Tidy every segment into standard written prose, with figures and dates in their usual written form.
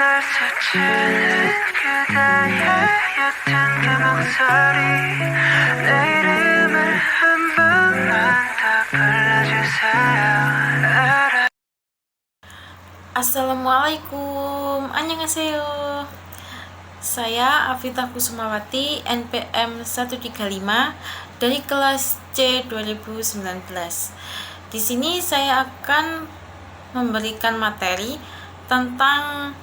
날 스치는 그대의 옅은 그 목소리 내 이름을 한 번만 더 불러주세요. Assalamualaikum, annyeonghaseyo. Saya Afifah Kusumawati, NPM 135 dari kelas C 2019. Di sini saya akan memberikan materi tentang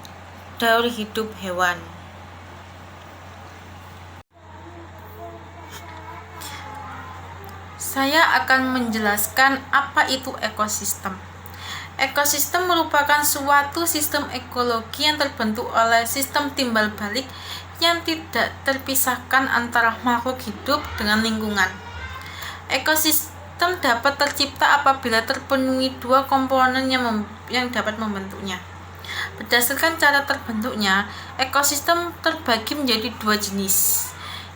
daur hidup hewan. Saya akan menjelaskan apa itu ekosistem. Ekosistem merupakan suatu sistem ekologi yang terbentuk oleh sistem timbal balik yang tidak terpisahkan antara makhluk hidup dengan lingkungan. Ekosistem dapat tercipta apabila terpenuhi dua komponen yang dapat membentuknya. Berdasarkan cara terbentuknya, ekosistem terbagi menjadi dua jenis.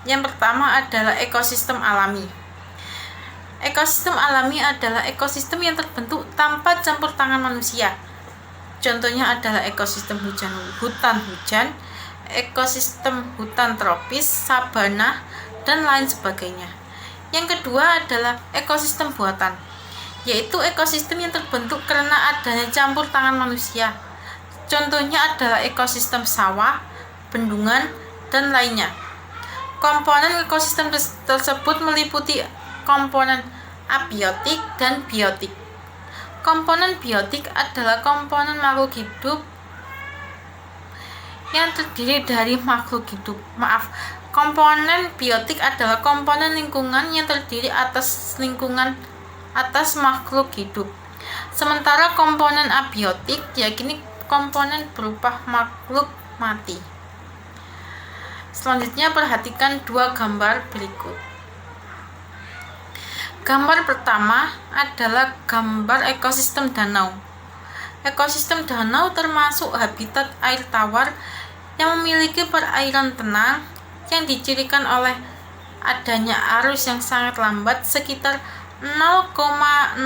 Yang pertama adalah ekosistem alami. Ekosistem alami adalah ekosistem yang terbentuk tanpa campur tangan manusia. Contohnya adalah ekosistem hutan hujan, ekosistem hutan tropis, sabana, dan lain sebagainya. Yang kedua adalah ekosistem buatan, yaitu ekosistem yang terbentuk karena adanya campur tangan manusia. Contohnya adalah ekosistem sawah, bendungan, dan lainnya. Komponen ekosistem tersebut meliputi komponen abiotik dan biotik. Komponen biotik adalah komponen makhluk hidup yang terdiri dari makhluk hidup. Komponen biotik adalah komponen lingkungan yang terdiri atas makhluk hidup. Sementara komponen abiotik yakni komponen berupa makhluk mati. Selanjutnya perhatikan dua gambar berikut. Gambar pertama adalah gambar ekosistem danau. Ekosistem danau termasuk habitat air tawar yang memiliki perairan tenang yang dicirikan oleh adanya arus yang sangat lambat sekitar 0,001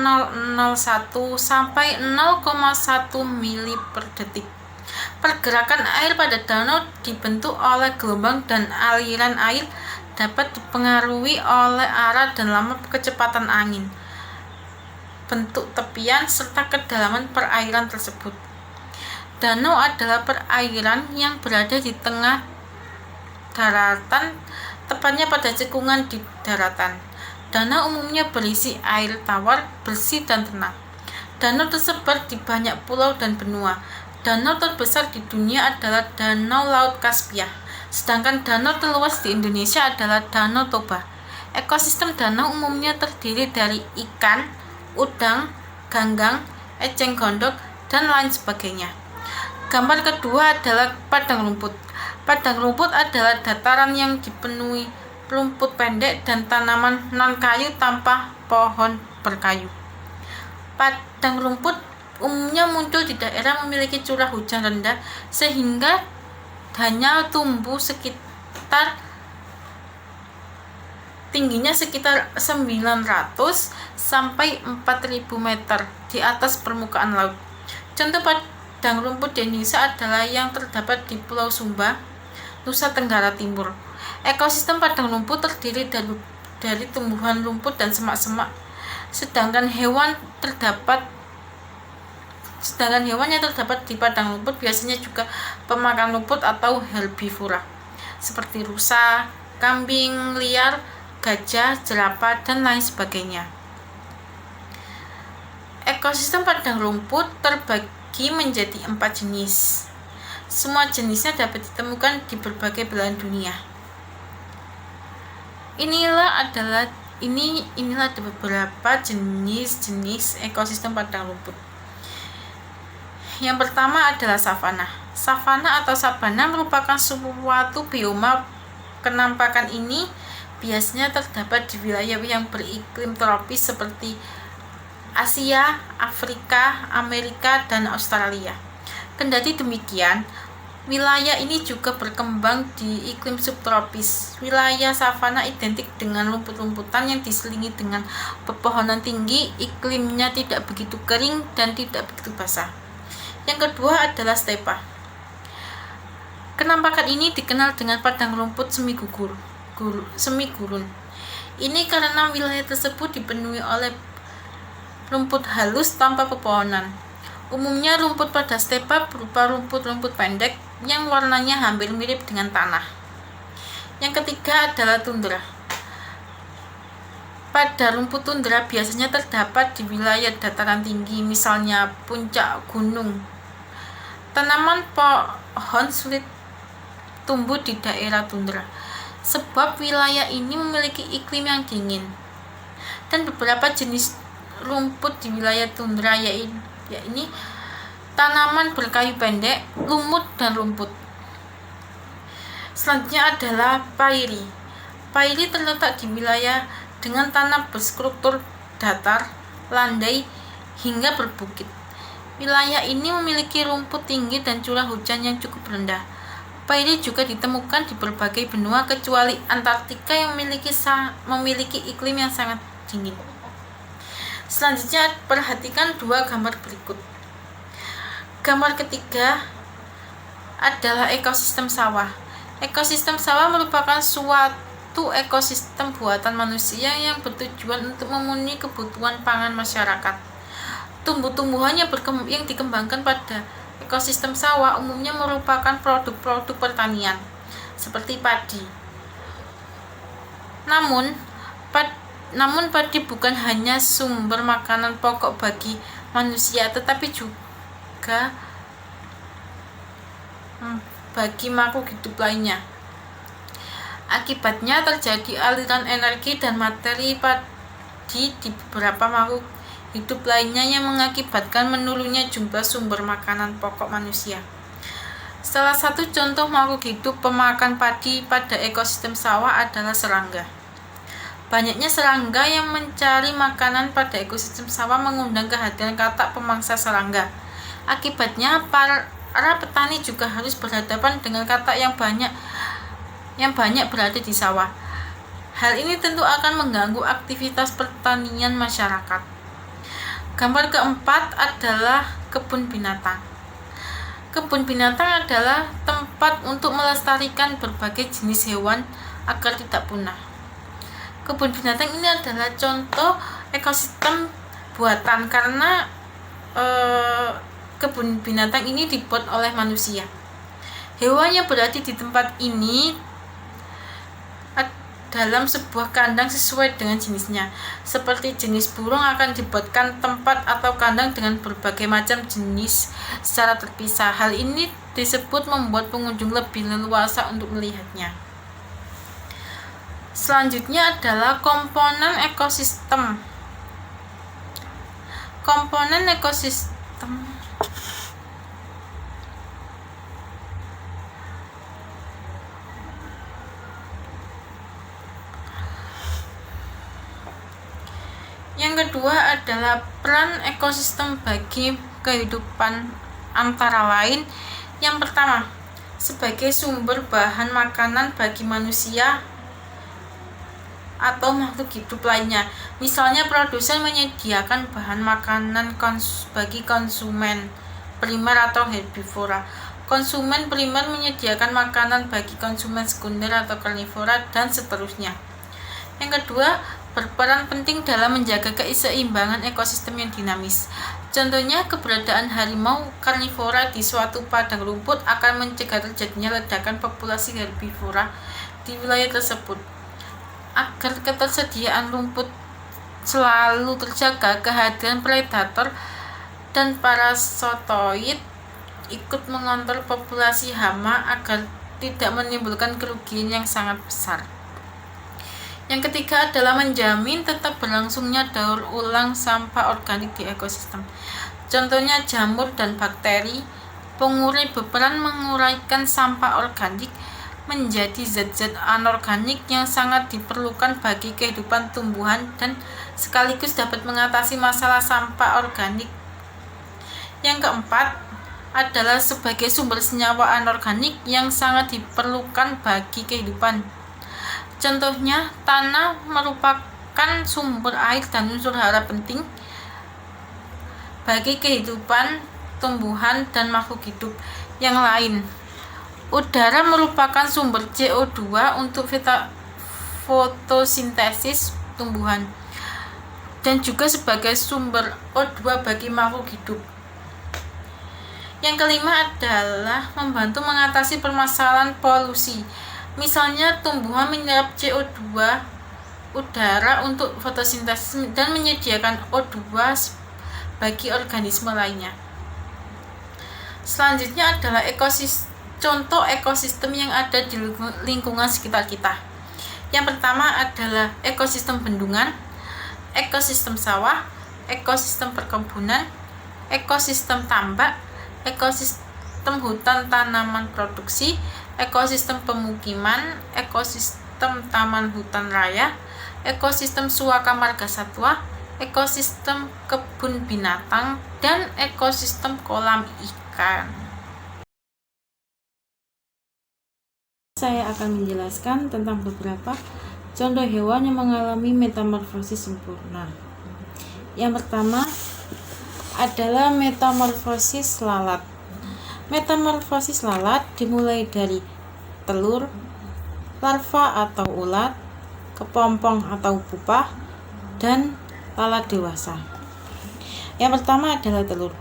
sampai 0,1 mili per detik. Pergerakan air pada danau dibentuk oleh gelombang dan aliran air dapat dipengaruhi oleh arah dan lama kecepatan angin, bentuk tepian, serta kedalaman perairan tersebut. Danau adalah perairan yang berada di tengah daratan, tepatnya pada cekungan di daratan. Danau umumnya berisi air tawar, bersih dan tenang. Danau tersebar di banyak pulau dan benua. Danau terbesar di dunia adalah Danau Laut Kaspia. Sedangkan danau terluas di Indonesia adalah Danau Toba. Ekosistem danau umumnya terdiri dari ikan, udang, ganggang, eceng gondok, dan lain sebagainya. Gambar kedua adalah padang rumput. Padang rumput adalah dataran yang dipenuhi rumput pendek dan tanaman non-kayu tanpa pohon berkayu. Padang rumput umumnya muncul di daerah memiliki curah hujan rendah sehingga hanya tumbuh tingginya sekitar 900 sampai 4000 meter di atas permukaan laut. Contoh padang rumput di Indonesia adalah yang terdapat di Pulau Sumba, Nusa Tenggara Timur. Ekosistem padang rumput terdiri dari tumbuhan rumput dan semak-semak, sedangkan hewan yang terdapat di padang rumput biasanya juga pemakan rumput atau herbivora, seperti rusa, kambing liar, gajah, jerapah, dan lain sebagainya. Ekosistem padang rumput terbagi menjadi 4 jenis. Semua jenisnya dapat ditemukan di berbagai belahan dunia. Inilah beberapa jenis ekosistem padang rumput. Yang pertama adalah savana. Savana atau sabana merupakan suatu bioma. Kenampakan ini biasanya terdapat di wilayah yang beriklim tropis seperti Asia, Afrika, Amerika, dan Australia. Kendati demikian, wilayah ini juga berkembang di iklim subtropis. Wilayah savana identik dengan rumput-rumputan yang diselingi dengan pepohonan tinggi, iklimnya tidak begitu kering dan tidak begitu basah. Yang kedua adalah stepa. Kenampakan ini dikenal dengan padang rumput semi gurun. Ini karena wilayah tersebut dipenuhi oleh rumput halus tanpa pepohonan. Umumnya rumput pada stepa berupa rumput-rumput pendek yang warnanya hampir mirip dengan tanah. Yang ketiga adalah tundra. Pada rumput tundra biasanya terdapat di wilayah dataran tinggi, misalnya puncak gunung. Tanaman pohon sulit tumbuh di daerah tundra, sebab wilayah ini memiliki iklim yang dingin. Dan beberapa jenis rumput di wilayah tundra yaitu tanaman berkayu pendek, lumut, dan rumput. Selanjutnya adalah pairi. Pairi terletak di wilayah dengan tanah berstruktur datar, landai, hingga berbukit. Wilayah ini memiliki rumput tinggi dan curah hujan yang cukup rendah. Pairi juga ditemukan di berbagai benua kecuali Antartika yang memiliki iklim yang sangat dingin. Selanjutnya perhatikan dua gambar berikut. Gambar ketiga adalah ekosistem sawah. Ekosistem sawah merupakan suatu ekosistem buatan manusia yang bertujuan untuk memenuhi kebutuhan pangan masyarakat. Tumbuh-tumbuhan yang dikembangkan pada ekosistem sawah umumnya merupakan produk-produk pertanian, seperti padi. Namun padi bukan hanya sumber makanan pokok bagi manusia, tetapi juga bagi makhluk hidup lainnya. Akibatnya terjadi aliran energi dan materi padi di beberapa makhluk hidup lainnya yang mengakibatkan menurunnya jumlah sumber makanan pokok manusia. Salah satu contoh makhluk hidup pemakan padi pada ekosistem sawah adalah serangga. Banyaknya serangga yang mencari makanan pada ekosistem sawah mengundang kehadiran katak pemangsa serangga. Akibatnya para petani juga harus berhadapan dengan katak yang banyak berada di sawah. Hal ini tentu akan mengganggu aktivitas pertanian masyarakat. Gambar keempat adalah kebun binatang. Kebun binatang adalah tempat untuk melestarikan berbagai jenis hewan agar tidak punah. Kebun binatang ini adalah contoh ekosistem buatan karena kebun binatang ini dibuat oleh manusia. Hewan yang berada di tempat ini dalam sebuah kandang sesuai dengan jenisnya. Seperti jenis burung akan dibuatkan tempat atau kandang dengan berbagai macam jenis secara terpisah. Hal ini disebut membuat pengunjung lebih leluasa untuk melihatnya. Selanjutnya adalah komponen ekosistem. Komponen ekosistem yang kedua adalah peran ekosistem bagi kehidupan antara lain. Yang pertama, sebagai sumber bahan makanan bagi manusia atau makhluk hidup lainnya. Misalnya produsen menyediakan bahan makanan bagi konsumen primer atau herbivora. Konsumen primer menyediakan makanan bagi konsumen sekunder atau karnivora, dan seterusnya. Yang kedua, berperan penting dalam menjaga keseimbangan ekosistem yang dinamis. Contohnya, keberadaan harimau karnivora di suatu padang rumput akan mencegah terjadinya ledakan populasi herbivora di wilayah tersebut. Agar ketersediaan rumput selalu terjaga, kehadiran predator dan parasitoid ikut mengontrol populasi hama agar tidak menimbulkan kerugian yang sangat besar. Yang ketiga adalah menjamin tetap berlangsungnya daur ulang sampah organik di ekosistem. Contohnya jamur dan bakteri pengurai berperan menguraikan sampah organik menjadi zat-zat anorganik yang sangat diperlukan bagi kehidupan tumbuhan dan sekaligus dapat mengatasi masalah sampah organik. Yang keempat adalah sebagai sumber senyawa anorganik yang sangat diperlukan bagi kehidupan. Contohnya, tanah merupakan sumber air dan unsur hara penting bagi kehidupan tumbuhan dan makhluk hidup yang lain. Udara merupakan sumber CO2 untuk fotosintesis tumbuhan dan juga sebagai sumber O2 bagi makhluk hidup. Yang kelima adalah membantu mengatasi permasalahan polusi. Misalnya tumbuhan menyerap CO2 udara untuk fotosintesis dan menyediakan O2 bagi organisme lainnya. Selanjutnya adalah contoh ekosistem yang ada di lingkungan sekitar kita. Yang pertama adalah ekosistem bendungan, ekosistem sawah, ekosistem perkebunan, ekosistem tambak, ekosistem hutan tanaman produksi, ekosistem pemukiman, ekosistem taman hutan raya, ekosistem suaka marga satwa, ekosistem kebun binatang, dan ekosistem kolam ikan. Saya akan menjelaskan tentang beberapa contoh hewan yang mengalami metamorfosis sempurna. Yang pertama adalah metamorfosis lalat. Metamorfosis lalat dimulai dari telur, larva atau ulat, kepompong atau pupa, dan lalat dewasa. Yang pertama adalah telur.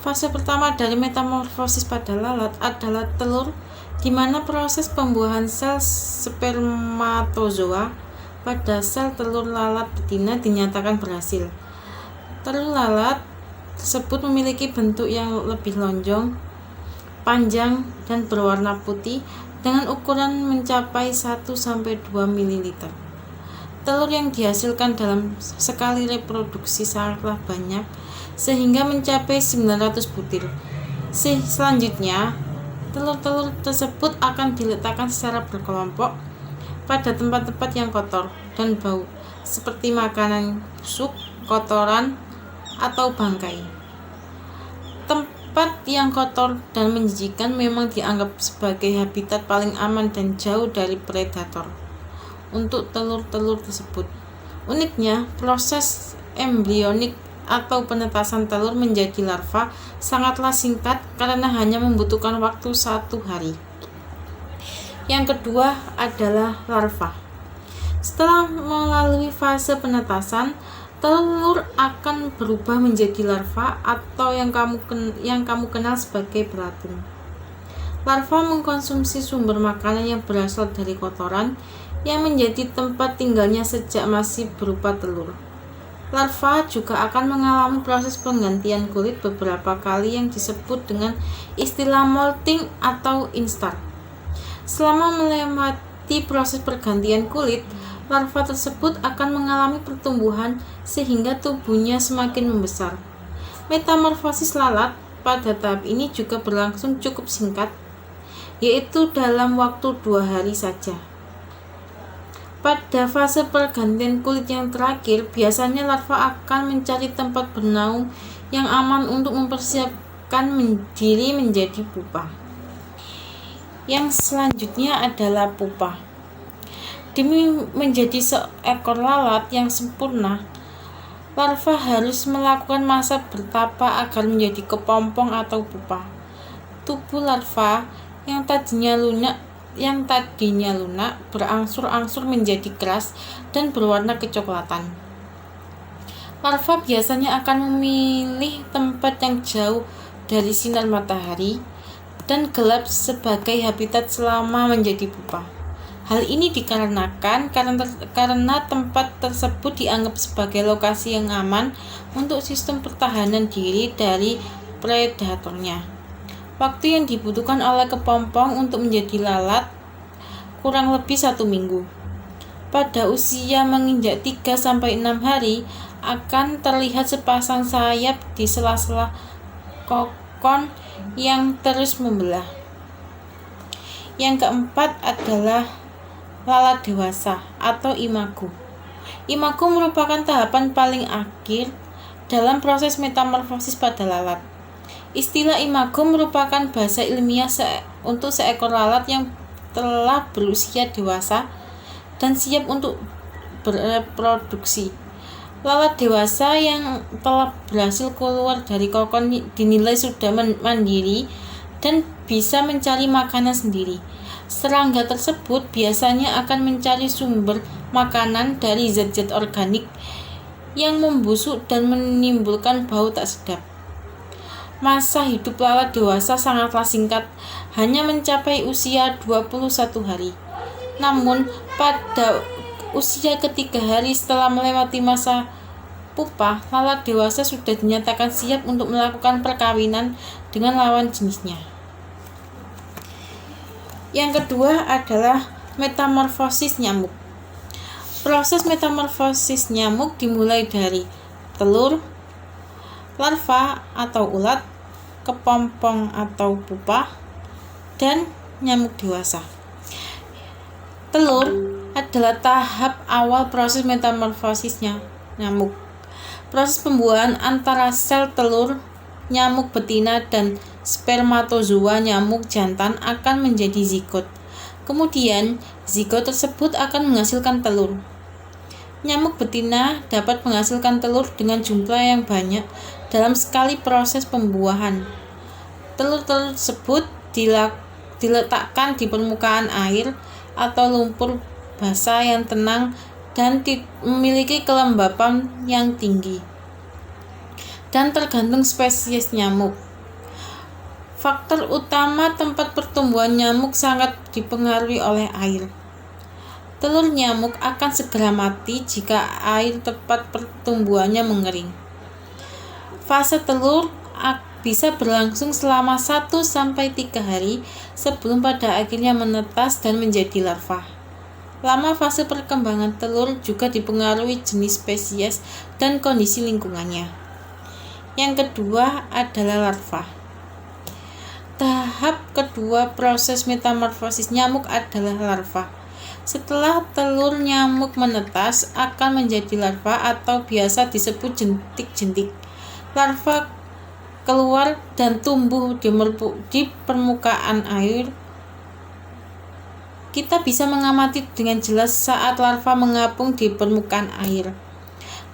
Fase pertama dari metamorfosis pada lalat adalah telur, di mana proses pembuahan sel spermatozoa pada sel telur lalat betina dinyatakan berhasil. Telur lalat tersebut memiliki bentuk yang lebih lonjong, panjang, dan berwarna putih dengan ukuran mencapai 1-2 ml. Telur yang dihasilkan dalam sekali reproduksi sangatlah banyak, sehingga mencapai 900 butir. Selanjutnya, telur-telur tersebut akan diletakkan secara berkelompok pada tempat-tempat yang kotor dan bau, seperti makanan busuk, kotoran, atau bangkai. Tempat yang kotor dan menjijikan memang dianggap sebagai habitat paling aman dan jauh dari predator untuk telur-telur tersebut. Uniknya, proses embrionik atau penetasan telur menjadi larva sangatlah singkat karena hanya membutuhkan waktu 1 hari. Yang kedua adalah larva. Setelah melalui fase penetasan, telur akan berubah menjadi larva atau yang kamu kenal sebagai belatung. Larva mengkonsumsi sumber makanan yang berasal dari kotoran yang menjadi tempat tinggalnya sejak masih berupa telur. Larva juga akan mengalami proses penggantian kulit beberapa kali yang disebut dengan istilah molting atau instar. Selama melewati proses pergantian kulit, larva tersebut akan mengalami pertumbuhan sehingga tubuhnya semakin membesar. Metamorfosis lalat pada tahap ini juga berlangsung cukup singkat, yaitu dalam waktu 2 hari saja. Pada fase pergantian kulit yang terakhir, biasanya larva akan mencari tempat bernaung yang aman untuk mempersiapkan diri menjadi pupa. Yang selanjutnya adalah pupa. Demi menjadi seekor lalat yang sempurna, larva harus melakukan masa bertapa agar menjadi kepompong atau pupa. Tubuh larva yang tadinya lunak berangsur-angsur menjadi keras dan berwarna kecoklatan. Larva biasanya akan memilih tempat yang jauh dari sinar matahari dan gelap sebagai habitat selama menjadi pupa. Hal ini dikarenakan karena tempat tersebut dianggap sebagai lokasi yang aman untuk sistem pertahanan diri dari predatornya. Waktu yang dibutuhkan oleh kepompong untuk menjadi lalat kurang lebih 1 minggu. Pada usia menginjak 3-6 hari akan terlihat sepasang sayap di sela-sela kokon yang terus membelah. Yang keempat adalah lalat dewasa atau imago. Imago merupakan tahapan paling akhir dalam proses metamorfosis pada lalat. Istilah imago merupakan bahasa ilmiah untuk seekor lalat yang telah berusia dewasa dan siap untuk bereproduksi. Lalat dewasa yang telah berhasil keluar dari kokon dinilai sudah mandiri dan bisa mencari makanan sendiri. Serangga tersebut biasanya akan mencari sumber makanan dari zat-zat organik yang membusuk dan menimbulkan bau tak sedap. Masa hidup lalat dewasa sangatlah singkat, hanya mencapai usia 21 hari. Namun, pada usia ketiga hari setelah melewati masa pupa, lalat dewasa sudah dinyatakan siap untuk melakukan perkawinan dengan lawan jenisnya. Yang kedua adalah metamorfosis nyamuk. Proses metamorfosis nyamuk dimulai dari telur, larva atau ulat, kepompong atau pupa, dan nyamuk dewasa. Telur adalah tahap awal proses metamorfosisnya nyamuk. Proses pembuahan antara sel telur nyamuk betina dan spermatozoa nyamuk jantan akan menjadi zigot. Kemudian, zigot tersebut akan menghasilkan telur. Nyamuk betina dapat menghasilkan telur dengan jumlah yang banyak dalam sekali proses pembuahan. Telur-telur tersebut diletakkan di permukaan air atau lumpur basah yang tenang dan memiliki kelembapan yang tinggi, dan tergantung spesies nyamuk. Faktor utama tempat pertumbuhan nyamuk sangat dipengaruhi oleh air. Telur nyamuk akan segera mati jika air tempat pertumbuhannya mengering. Fase telur bisa berlangsung selama 1-3 hari sebelum pada akhirnya menetas dan menjadi larva. Lama fase perkembangan telur juga dipengaruhi jenis spesies dan kondisi lingkungannya. Yang kedua adalah larva. Tahap kedua proses metamorfosis nyamuk adalah larva. Setelah telur nyamuk menetas akan menjadi larva atau biasa disebut jentik-jentik. Larva keluar dan tumbuh di permukaan air. Kita bisa mengamati dengan jelas saat larva mengapung di permukaan air.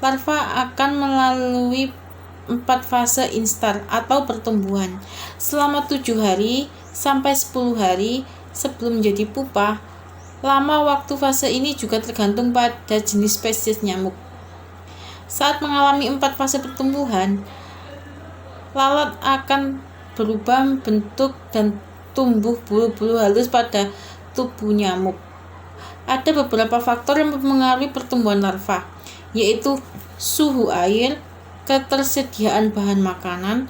Larva akan melalui 4 fase instar atau pertumbuhan selama 7 hari sampai 10 hari sebelum menjadi pupa. Lama waktu fase ini juga tergantung pada jenis spesies nyamuk. Saat mengalami 4 fase pertumbuhan, lalat akan berubah bentuk dan tumbuh bulu-bulu halus pada tubuh nyamuk. Ada beberapa faktor yang mempengaruhi pertumbuhan larva, yaitu suhu air, ketersediaan bahan makanan,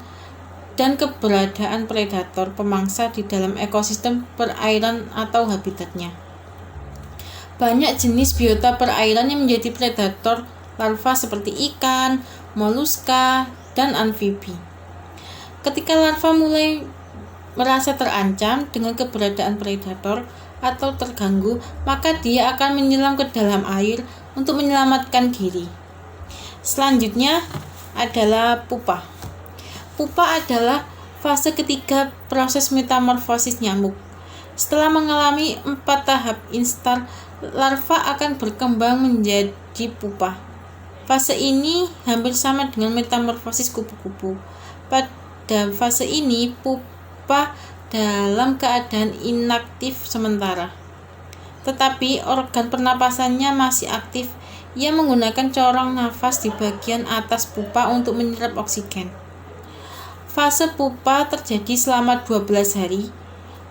dan keberadaan predator pemangsa di dalam ekosistem perairan atau habitatnya. Banyak jenis biota perairan yang menjadi predator larva seperti ikan, moluska, dan amfibi. Ketika larva mulai merasa terancam dengan keberadaan predator atau terganggu, maka dia akan menyelam ke dalam air untuk menyelamatkan diri. Selanjutnya adalah pupa. Pupa adalah fase ketiga proses metamorfosis nyamuk. Setelah mengalami 4 tahap instar, larva akan berkembang menjadi pupa. Fase ini hampir sama dengan metamorfosis kupu-kupu. Pada fase ini, pupa dalam keadaan inaktif sementara, tetapi organ pernapasannya masih aktif. Ia menggunakan corong nafas di bagian atas pupa untuk menyerap oksigen. Fase pupa terjadi selama 12 hari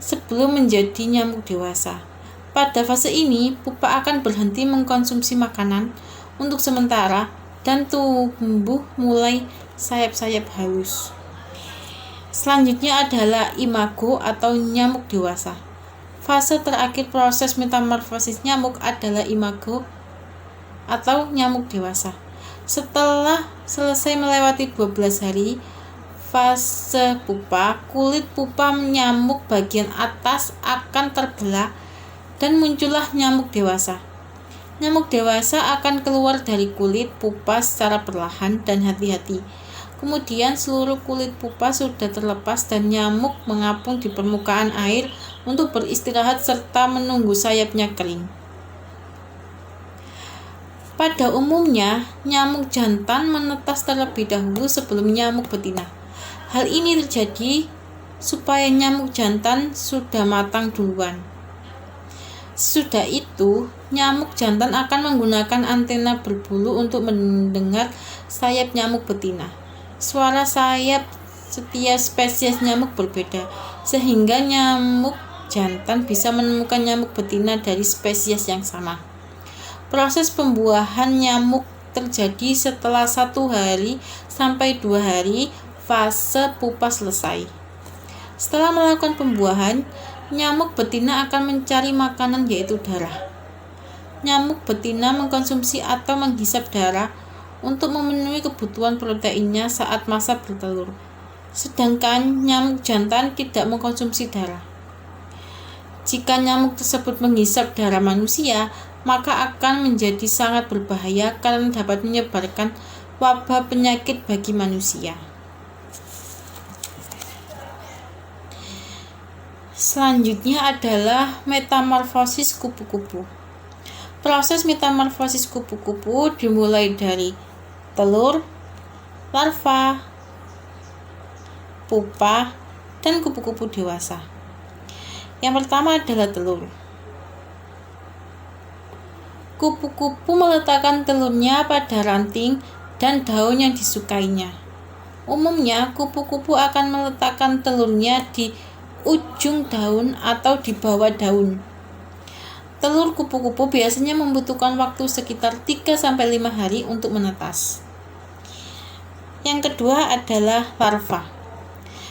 sebelum menjadi nyamuk dewasa. Pada fase ini, pupa akan berhenti mengkonsumsi makanan untuk sementara dan tumbuh mulai sayap-sayap halus. Selanjutnya adalah imago atau nyamuk dewasa. Fase terakhir proses metamorfosis nyamuk adalah imago atau nyamuk dewasa. Setelah selesai melewati 12 hari fase pupa, kulit pupa nyamuk bagian atas akan terbelah dan muncullah nyamuk dewasa. Nyamuk dewasa akan keluar dari kulit pupa secara perlahan dan hati-hati. Kemudian seluruh kulit pupa sudah terlepas dan nyamuk mengapung di permukaan air untuk beristirahat serta menunggu sayapnya kering. Pada umumnya, nyamuk jantan menetas terlebih dahulu sebelum nyamuk betina. Hal ini terjadi supaya nyamuk jantan sudah matang duluan. Sesudah itu, nyamuk jantan akan menggunakan antena berbulu untuk mendengar sayap nyamuk betina. Suara sayap setiap spesies nyamuk berbeda, sehingga nyamuk jantan bisa menemukan nyamuk betina dari spesies yang sama. Proses pembuahan nyamuk terjadi setelah 1 hari sampai 2 hari fase pupa selesai. Setelah melakukan pembuahan, nyamuk betina akan mencari makanan yaitu darah. Nyamuk betina mengkonsumsi atau menghisap darah untuk memenuhi kebutuhan proteinnya saat masa bertelur. Sedangkan nyamuk jantan tidak mengkonsumsi darah. Jika nyamuk tersebut menghisap darah manusia, maka akan menjadi sangat berbahaya karena dapat menyebarkan wabah penyakit bagi manusia. Selanjutnya adalah metamorfosis kupu-kupu. Proses metamorfosis kupu-kupu dimulai dari telur, larva, pupa, dan kupu-kupu dewasa. Yang pertama adalah telur. Kupu-kupu meletakkan telurnya pada ranting dan daun yang disukainya. Umumnya, kupu-kupu akan meletakkan telurnya di ujung daun atau di bawah daun. Telur kupu-kupu biasanya membutuhkan waktu sekitar 3-5 hari untuk menetas. Yang kedua adalah larva.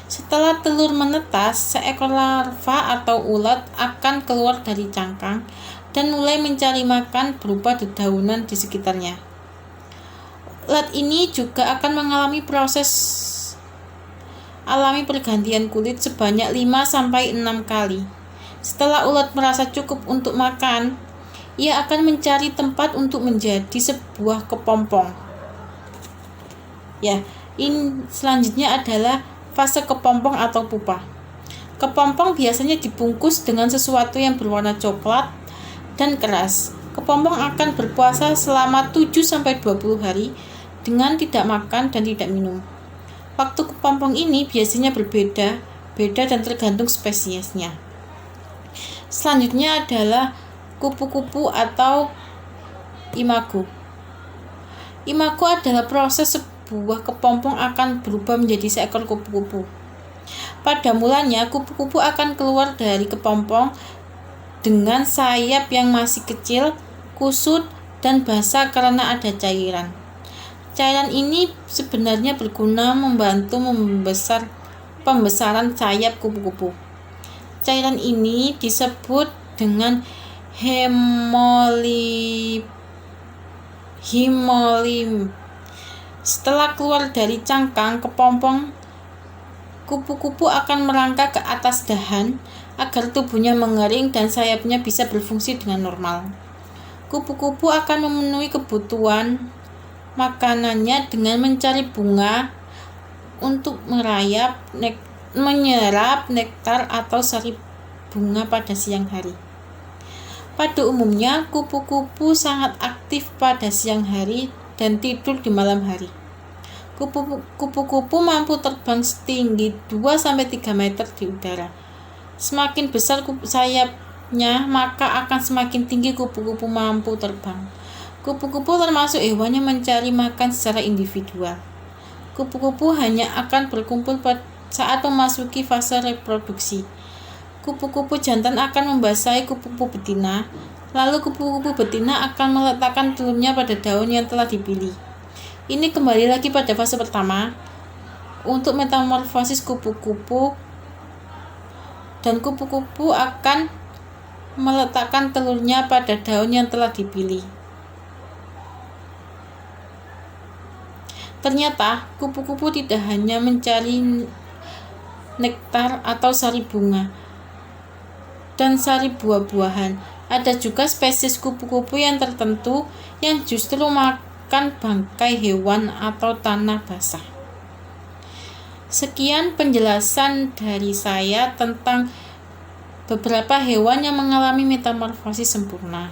Setelah telur menetas, seekor larva atau ulat akan keluar dari cangkang dan mulai mencari makan berupa dedaunan di sekitarnya. Ulat ini juga akan mengalami proses alami pergantian kulit sebanyak 5-6 kali. Setelah ulat merasa cukup untuk makan, ia akan mencari tempat untuk menjadi sebuah kepompong. Selanjutnya adalah fase kepompong atau pupa. Kepompong biasanya dibungkus dengan sesuatu yang berwarna coklat dan keras. Kepompong akan berpuasa selama 7-20 hari dengan tidak makan dan tidak minum. Waktu kepompong ini biasanya berbeda dan tergantung spesiesnya. Selanjutnya adalah kupu-kupu atau imago. Imago adalah proses sebuah kepompong akan berubah menjadi seekor kupu-kupu. Pada mulanya, kupu-kupu akan keluar dari kepompong dengan sayap yang masih kecil, kusut, dan basah karena ada cairan. Cairan ini sebenarnya berguna membantu pembesaran sayap kupu-kupu. Cairan ini disebut dengan hemolim. Setelah keluar dari cangkang kepompong, kupu-kupu akan merangkak ke atas dahan agar tubuhnya mengering dan sayapnya bisa berfungsi dengan normal. Kupu-kupu akan memenuhi kebutuhan makanannya dengan mencari bunga untuk menyerap nektar atau sari bunga pada siang hari. Pada umumnya, kupu-kupu sangat aktif pada siang hari dan tidur di malam hari. Kupu-kupu mampu terbang setinggi 2-3 meter di udara. Semakin besar sayapnya, maka akan semakin tinggi kupu-kupu mampu terbang. Kupu-kupu termasuk hewan yang mencari makan secara individual. Kupu-kupu hanya akan berkumpul saat memasuki fase reproduksi. Kupu-kupu jantan akan membasahi kupu-kupu betina, lalu kupu-kupu betina akan meletakkan telurnya pada daun yang telah dipilih. Ini kembali lagi pada fase pertama untuk metamorfosis kupu-kupu, dan kupu-kupu akan meletakkan telurnya pada daun yang telah dipilih. Ternyata, kupu-kupu tidak hanya mencari nektar atau sari bunga dan sari buah-buahan. Ada juga spesies kupu-kupu yang tertentu yang justru makan bangkai hewan atau tanah basah. Sekian penjelasan dari saya tentang beberapa hewan yang mengalami metamorfosis sempurna.